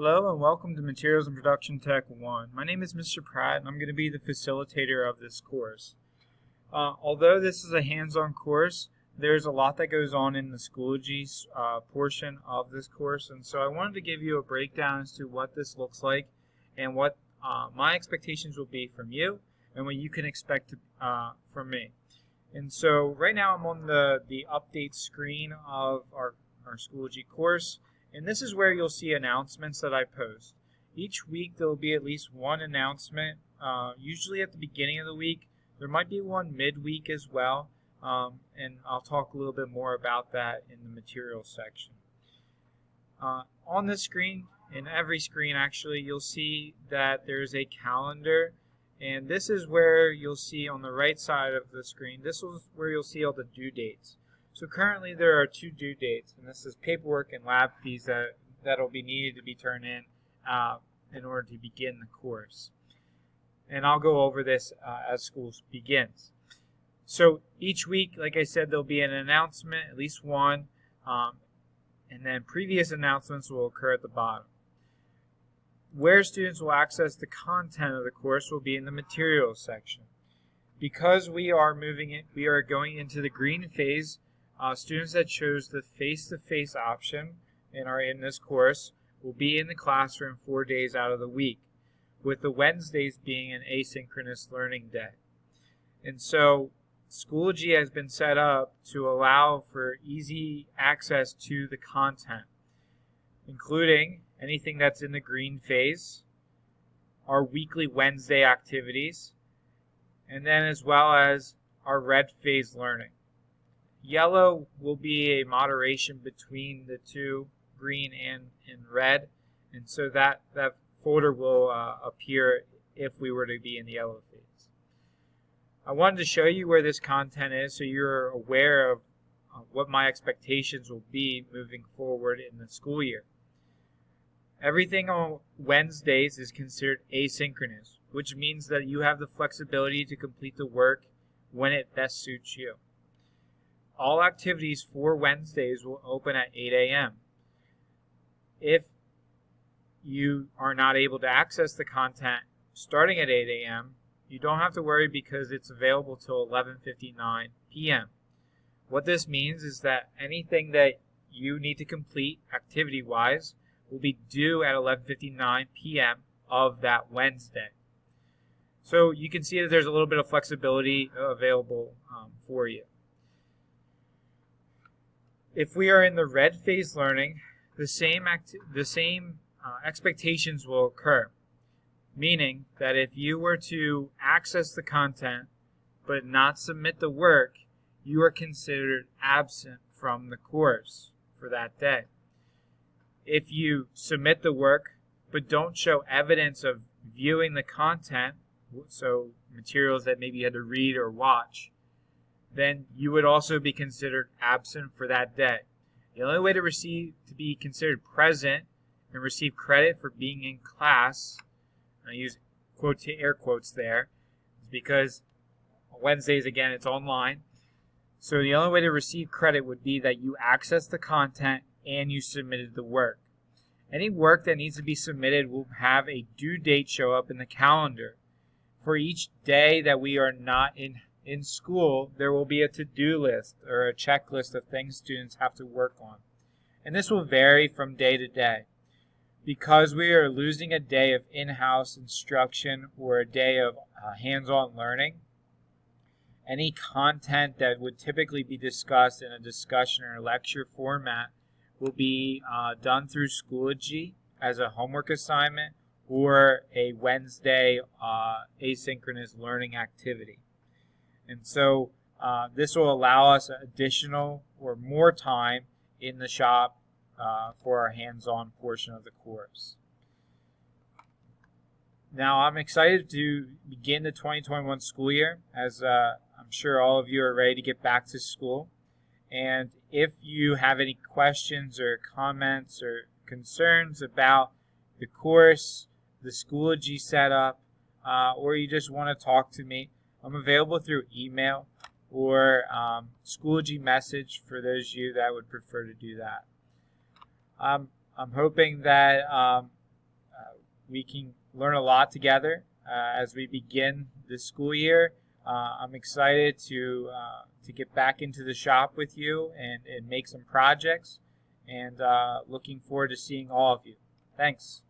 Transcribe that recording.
Hello and welcome to Materials and Production Tech 1. My name is Mr. Pratt and I'm going to be the facilitator of this course. Although this is a hands-on course, there's a lot that goes on in the Schoology portion of this course, and so I wanted to give you a breakdown as to what this looks like and what my expectations will be from you and what you can expect from me. And so right now I'm on the update screen of our Schoology course. And this is where you'll see announcements that I post. Each week there will be at least one announcement, usually at the beginning of the week. There might be one midweek as well, and I'll talk a little bit more about that in the materials section. On this screen, in every screen actually, you'll see that there's a calendar, and this is where you'll see on the right side of the screen, this is where you'll see all the due dates. So currently there are two due dates, and this is paperwork and lab fees that'll be needed to be turned in order to begin the course. And I'll go over this as school begins. So each week, like I said, there'll be an announcement, at least one, and then previous announcements will occur at the bottom. Where students will access the content of the course will be in the materials section. Because we are going into the green phase. Students that chose the face-to-face option and are in this course will be in the classroom 4 days out of the week, with the Wednesdays being an asynchronous learning day. And so Schoology has been set up to allow for easy access to the content, including anything that's in the green phase, our weekly Wednesday activities, and then as well as our red phase learning. Yellow will be a moderation between the two, green and red, and so that folder will appear if we were to be in the yellow phase. I wanted to show you where this content is so you're aware of what my expectations will be moving forward in the school year. Everything on Wednesdays is considered asynchronous, which means that you have the flexibility to complete the work when it best suits you. All activities for Wednesdays will open at 8 a.m. If you are not able to access the content starting at 8 a.m., you don't have to worry because it's available till 11:59 p.m. What this means is that anything that you need to complete activity-wise will be due at 11:59 p.m. of that Wednesday. So you can see that there's a little bit of flexibility available for you. If we are in the red phase learning, the same expectations will occur, meaning that if you were to access the content but not submit the work, you are considered absent from the course for that day. If you submit the work but don't show evidence of viewing the content, so materials that maybe you had to read or watch, then you would also be considered absent for that day. The only way to be considered present and receive credit for being in class, and I use air quotes there, is because on Wednesdays, again, it's online. So the only way to receive credit would be that you access the content and you submitted the work. Any work that needs to be submitted will have a due date show up in the calendar. For each day that we are not in school, there will be a to-do list or a checklist of things students have to work on. And this will vary from day to day. Because we are losing a day of in-house instruction or a day of hands-on learning, any content that would typically be discussed in a discussion or lecture format will be done through Schoology as a homework assignment or a Wednesday asynchronous learning activity. And so this will allow us additional or more time in the shop for our hands-on portion of the course. Now I'm excited to begin the 2021 school year, as I'm sure all of you are ready to get back to school. And if you have any questions or comments or concerns about the course, the Schoology setup, or you just want to talk to me, I'm available through email or Schoology message for those of you that would prefer to do that. I'm hoping that we can learn a lot together as we begin this school year. I'm excited to get back into the shop with you and make some projects, and looking forward to seeing all of you. Thanks.